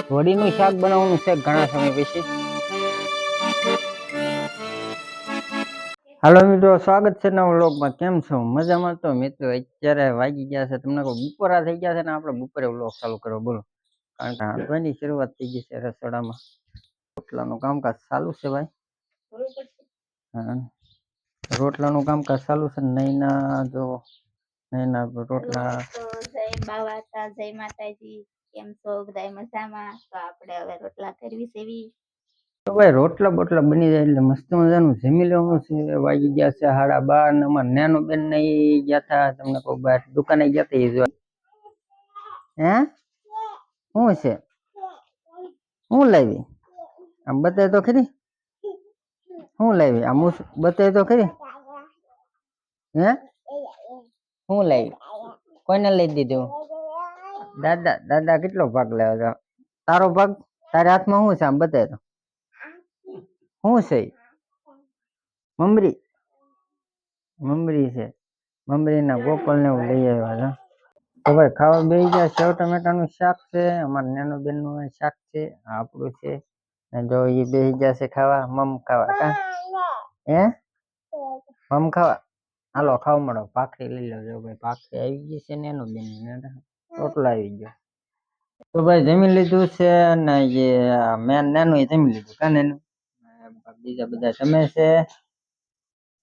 વડીનું શાક બનાવવાનું છે ઘણા સમય પછી. હાલો મિત્રો, સ્વાગત છે નવા વ્લોગમાં. કેમ છો? મજામાં? તો મિત્રો અત્યારે વાગી ગયા છે, તમને કહું બપોરા થઈ ગયા છે ને આપણે બપોરે વ્લોગ ચાલુ કરો બોલો. કારણ કે હાંડવાની શરૂઆત થઈ ગઈ છે રસોડામાં. રોટલાનું કામકાજ ચાલુ છે ભાઈ. હા, રોટલાનું કામકાજ ચાલુ છે. નૈના જો નૈના રોટલા. જય બાવાતા, જય માતાજી. કેમ છો બધા? મજામાં? તો આપણે હવે રોટલા કરવી સેવી. તો ભાઈ રોટલા બોટલા બની જાય એટલે મસ્ત મજાનું જમી લેવાનું છે. વાગી ગયા છે 12:30 ને અમારે નાનું બેન ને ગયા હતા, તમને કહું બહાર દુકાને ગયા હતા. હે શું છે? હું લાવી આમ બતાય તો ખરી. હું લાવી આમ બતાય તો ખરી. હે હું લાવી? કોઈને લઈ દીધું? દાદા. દાદા કેટલો ભાગ લેવા છો? તારો ભાગ? તારા હાથમાં શું છે આમ બતાય તો. શું છે? મમરી. મમરી છે. મમરીના ગોપાલ ને એવું લઈ આવ્યા છે. તો ભાઈ ખાવા બેસી ગયા. સેવ ટમેટાનું શાક છે, અમારા નાનો બેન નું શાક છે, આપણું છે. જો એ બેસી ગયા છે ખાવા. મમ ખાવા કા હે મમ ખાવા. હાલો ખાવ મળો. ભાખરી લઈ લો. જો ભાઈ ભાખરી આવી ગઈ છે. નાનો બેન રોટલા આવી ગયો. તો ભાઈ જમી લીધું છે ને એ મેન નાનું એ જમી લીધું કા નાનું. બીજા બધા જમે છે.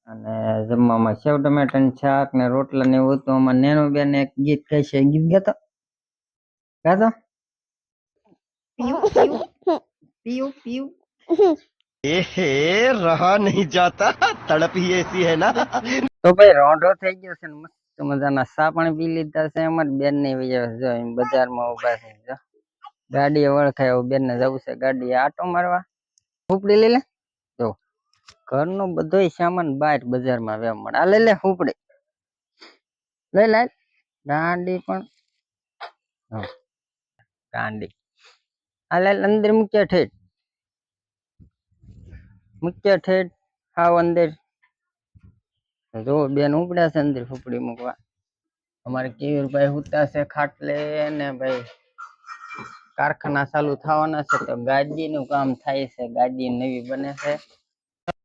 અને જમવામાં સેવ ટમેટાનું શાક ને રોટલા ને એવું હતું. અમારે નેનો બેન એક ગીત કહે છે, ગીત ગાતો ગાતો પીયું પીયું रहा नहीं जाता तड़प ही ऐसी है ना। તો ભાઈ રોંઢો થઈ ગયો છે ને મસ્ત મજાના ચા પાણી પી લીધા છે. અમારી બેન ને બજારમાં ઉભા છે. જો ગાડી વળખાય એવું બેન ને જવું છે ગાડી આટો મારવા. ઉપડી લઈ લે. જો ઘરનો બધોય સામાન બહાર બજારમાં વેમ મળે. આ લઈ લે ઉપડી લઈ લે. ગાંડી પણ ગાંડી આ લે અંદર મૂક્યા ઠેઠ. મૂક્યા ઠેઠ હાવ અંદર. જો બેન ઉપડ્યા છે અંદર ફૂપડી મૂકવા. અમારે કેવીરભાઈ હુતા છે ખાટલે ને ભાઈ કારખાના ચાલુ થવાના છે તો ગાડીનું કામ થાય છે. ગાડી નવી બને છે.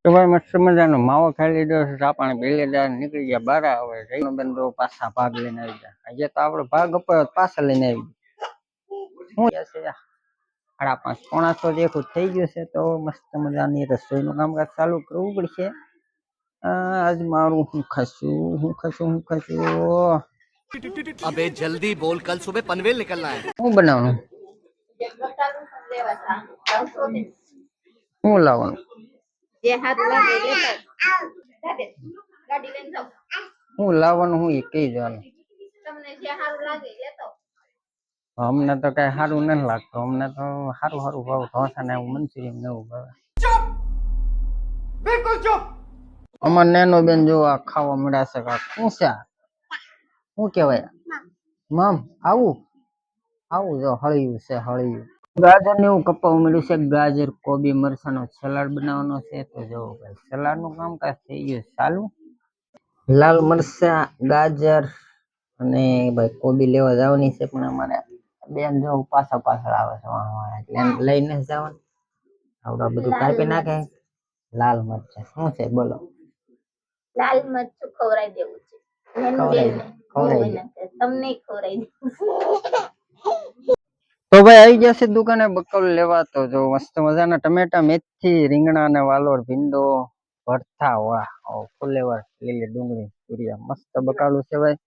તો ભાઈ મસ્ત મજાનો માવો ખાઈ લીધો છે. ચા પાણી પી લીધા, નીકળી ગયા બાર. હવે જઈનો બેન પાછા ભાગ લઈને આવી ગયા. આજે તો આપણો ભાગ અપાયો પાછા લઈને આવી ગયા. શું 5:30 પોણા 6 જેવું થઈ ગયું છે. તો મસ્ત મજાની રસોઈનું કામકાજ ચાલુ કરવું પડશે. આજ મારું હું ખાશું अबे जल्दी बोल, कल सुबह पनवेल निकलना है। હું બનાવવાનું? હું લાવવાનું? જે હાથ લાગે લેતા ગાડી લઈને જાવ. હું લાવવાનું હું એ કહી જવાનું. તમને જે સારું લાગે લેતો. અમને તો કઈ સારું નથી લાગતું. અમને તો સારું ભાવ ઢોસા ને એવું મંચુરિયન ને એવું ભાવે. बिल्कुल चुप। અમાર નેનો બેન જો આ ખાવા મળ્યા છે. શું છે? શું કેવાય? મમ આવું જો હળિયું છે હળિયું. ગાજર ને એવું કપાવું મળ્યું છે. ગાજર કોબી મરચાનો સલાડ બનાવવાનો છે. તો જો ભાઈ સલાડ નું કામકાજ થઈ ગયું ચાલુ. લાલ મરચા, ગાજર અને ભાઈ કોબી લેવા જવાની છે. પણ અમારે બેન જો પાછળ આવે છે એટલે લઈને જવાનું. આવડા બધું કાપી નાખે. લાલ મરચા શું છે બોલો? લાલ મરચું ખવરાઈ દેવું છે. તમને ખવરાઈ દેવું. તો ભાઈ આવી ગયા છે દુકાને બકલ લેવા. તો જો મસ્ત મજાના ટમેટા, મેથી, રીંગણા ને વાલોર, ભીંડો, ભરથા. વાહ ફુલેવર, લીલી ડુંગળી, તુરિયા. મસ્ત બકાલું છે ભાઈ.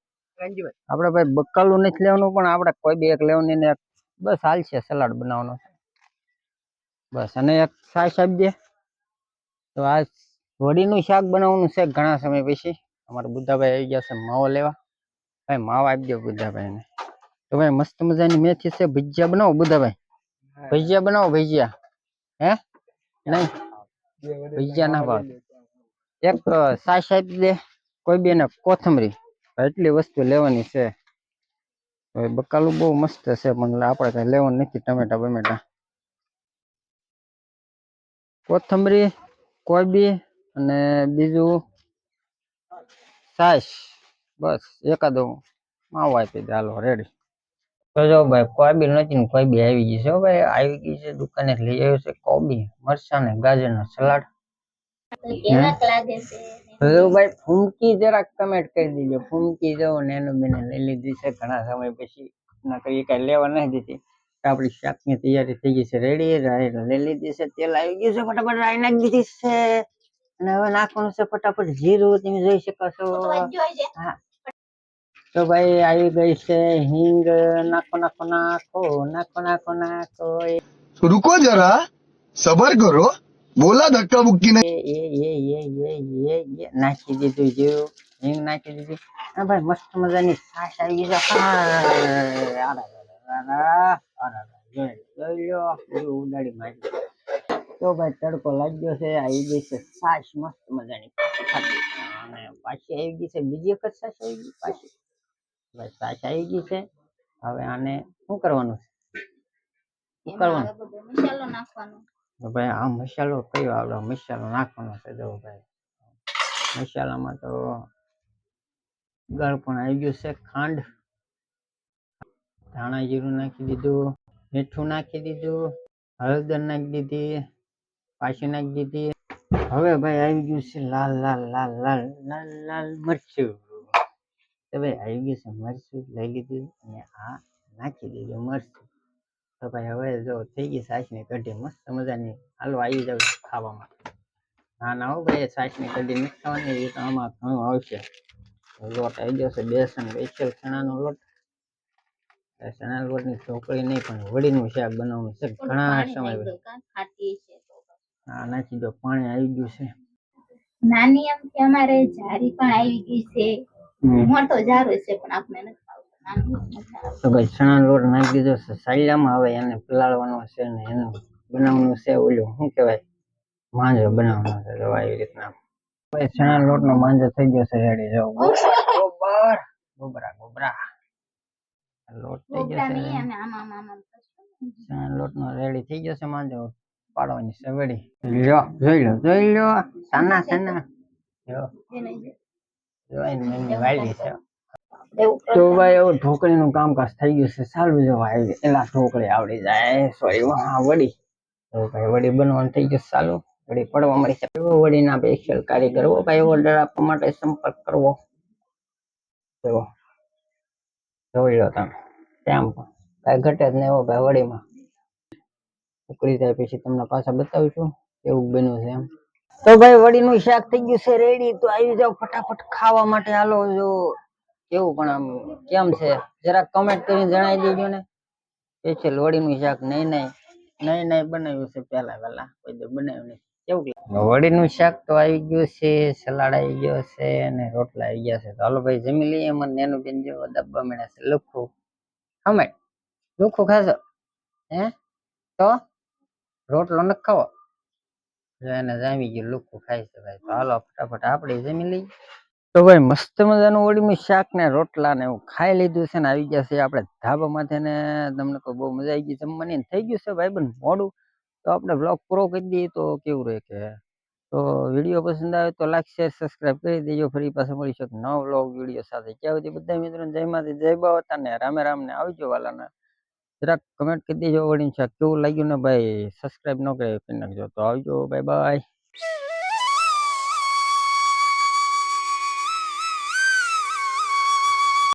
આપડે ભાઈ બકાલું નથી લેવાનું પણ આપડે કોઈ બી એક લેવાની ને બસ હાલ છે. સલાડ બનાવવાનો બસ. અને એક છાશ આપી દે. તો આ વડીનું શાક બનાવવાનું છે ઘણા સમય પછી. અમારા બુદ્ધાભાઈ આવી ગયા છે માવો લેવા. ભાઈ માવો આપી દો બુદ્ધાભાઈ ને. તો ભાઈ મસ્ત મજાની મેથી છે. ભજીયા બનાવો બુદ્ધાભાઈ. ભજીયા બનાવો ભજીયા. હે નહીં ભજીયા ના ભાવ. એક છાશ આપી દે કોઈ બી ને કોથમરી. એટલી વસ્તુ લેવાની છે. બકાલું બહુ મસ્ત છે પણ આપણે કઈ લેવાનું નથી. ટમેટા બમેટા, કોથમરી, કોબી અને બીજું છાશ. બસ એકાદો માવો આપી દે હાલો રેડી. તો જો ભાઈ કોઈ બી નથી ને કોઈ બી આવી ગઈ છે હો ભાઈ, આવી ગઈ છે દુકાને લઈ આવ્યો છે કોબી મરચાં ને ગાજરનો સલાડ. કેવાક લાગે છે તો ભાઈ ફૂમકી જરાક કમેન્ટ કરી દીજો. ફૂમકી જો નેનું બેને લઈ લીધી છે ઘણા સમય પછી, ના કઈ કઈ લેવા નથી દીધી. આપણી શાકની તૈયારી થઈ ગઈ છે રેડી, રાઈ લઈ લીધી છે, તેલ આવી ગયું છે, ફટાફટ રાઈ નાખી દીધી છે અને હવે નાખવાનું છે ફટાફટ જીરું, તમે જોઈ શકો છો. હા તો ભાઈ આવી ગઈ છે હિંગ, નાખો નાખો નાખો નાખો નાખો નાખો. रुको जरा सबर करो बोला धक्का मुक्की नहीं નાખી દીધું જીરું, હિંગ નાખી દીધી. હા ભાઈ મસ્ત મજાની છાશ આવી ગઈ છે. જોઈ લો બધું ઉડાડી મારી. તો ભાઈ તડકો લાગ્યો છે, આવી ગઈ છે છાશ મસ્ત મજાની ખાટી. અને પાછી આવી ગઈ છે બીજી વખત છાશ આવી ગઈ પાછી. ભાઈ છાશ આવી ગઈ છે, હવે આને શું કરવાનું છે? એમાં હવે બધો મસાલો નાખવાનો. તો ભાઈ આ મસાલો કયો આવડો મસાલો નાખવાનો છે? જો ભાઈ મસાલામાં તો ગળ પણ આવી ગયું છે, ખાંડ, ધાણા જીરું નાખી દીધું, મીઠું નાખી દીધું, હળદર નાખી દીધી, પાછી નાખી દીધી. હવે ભાઈ આવી ગયું છે લાલ લાલ લાલ લાલ લાલ લાલ મરચું. તો ભાઈ આવી ગયું છે મરચું, લઈ લીધું અને આ નાખી દીધું મરચું. તો ભાઈ હવે જો થઈ ગઈ છાશની કઢી મસ્ત મજાની. હાલો આવી જાવ ખાવામાં. ના ના હો ભાઈ છાશની કઢી નથી ખાવાની, એ તો આમાં ઘણું આવશે. લોટ આવી ગયો છે બેસન સ્પેશિયલ ચણાનો લોટ. ચણા લોટની ઢોકળી નહીં પણ વડીનું શાક બનાવવાનું છે ઘણા સમય પછી. ખાટી છે તો આ નાખી દો, પાણી આવી ગયું છે. નાની એમથી અમારે જારી પણ આવી ગઈ છે. મોટો જારો છે પણ આપણે નથી ખાવતો. નાની મજા આવે. તો ભાઈ ચણા લોટ નાખી દીધો છે સાયલામાં. હવે એને પલાળવાનો છે ને એનું બનાવવાનું છે ઓલું શું કહેવાય, માંજો બનાવવાનો છે. જો આવી રીતના ભાઈ ચણા લોટનો માંજો થઈ ગયો છે રેડી. જો ગોબર ગોબરા ગોબરા લોટ થઈ ગયો ગોગડા છે. નહીં, અમે આમ આમ આમ આમ કરશું. ચણા લોટનો રેડી થઈ ગયો છે માંજો, પાડવાની છે વડી. લ્યો જોઈ લો સાના સાના જો એને જે જોઈને મેં વાળી છે. એવું તો ભાઈ એવું ઢોકળીનું કામકાજ થઈ ગયું છે સારું. જો આવી એલા ઢોકળી આવડી જાય, સોરી હા વડી. તો ભાઈ વડી બનવાનું થઈ ગયું ચાલુ, વડી પડવા મળી છે. એવો વડીના સ્પેશિયલ કારીગર હો ભાઈ, ઓર્ડર આપવા માટે સંપર્ક કરવો. જો જોઈ લો તમે, તેમ પણ કાંઈ ઘટે જ નહીં હો ભાઈ વડીમાં. ઉકળી જાય પછી તમને પાછા બતાવીશું કેવું બન્યું છે એમ. તો ભાઈ વડીનું શાક થઈ ગયું છે રેડી. તો આવી જાવ ફટાફટ ખાવા માટે. હાલો જો કેવું પણ આમ કેમ છે જરાક કમેન્ટ કરીને જણાવી દેજો ને. સ્પેશિયલ વડીનું શાક નહીં બનાવ્યું છે પહેલા કોઈ દે બનાવ્યું નહીં. કેવું વડીનું શાક તો આવી ગયું છે, સલાડ આવી ગયો છે અને રોટલા આવી ગયા છે. તો હાલો ભાઈ જમી લઈએ. મને નેનું બેન જેવો ડબ્બા મળ્યા છે લુખું. અમે લુખું ખાશો હે? તો રોટલો નથી ખાવો? એને જામી ગયું લુખું ખાય છે ભાઈ. તો હાલો ફટાફટ આપણે જમી લઈએ. તો ભાઈ મસ્ત મજાનું વડીનું શાક ને રોટલા ને એવું ખાઈ લીધું છે ને આવી ગયા છે આપણે ધાબામાંથી. ને તમને તો બહુ મજા આવી ગઈ જમવાની. થઈ ગયું છે ભાઈ બંધ મોડું. તો આપણે બ્લોગ પૂરો કરી દઈએ તો કેવું રહે કે. તો વિડીયો પસંદ આવે તો લાઈક શેર સબસ્ક્રાઈબ કરી દેજો. ફરી પાછા મળીશું નવો વ્લોગ વિડીયો સાથે. ત્યાં સુધી બધા મિત્રોને જય માતા જય બાવતા ને રામે રામ ને આવજો વાલાના. જરાક કમેન્ટ કરી દેજો વડીનું શાક કેવું લાગ્યું ને ભાઈ. સબસ્ક્રાઈબ ન કરે કરી નાખજો. તો આવજો, બાય બાય.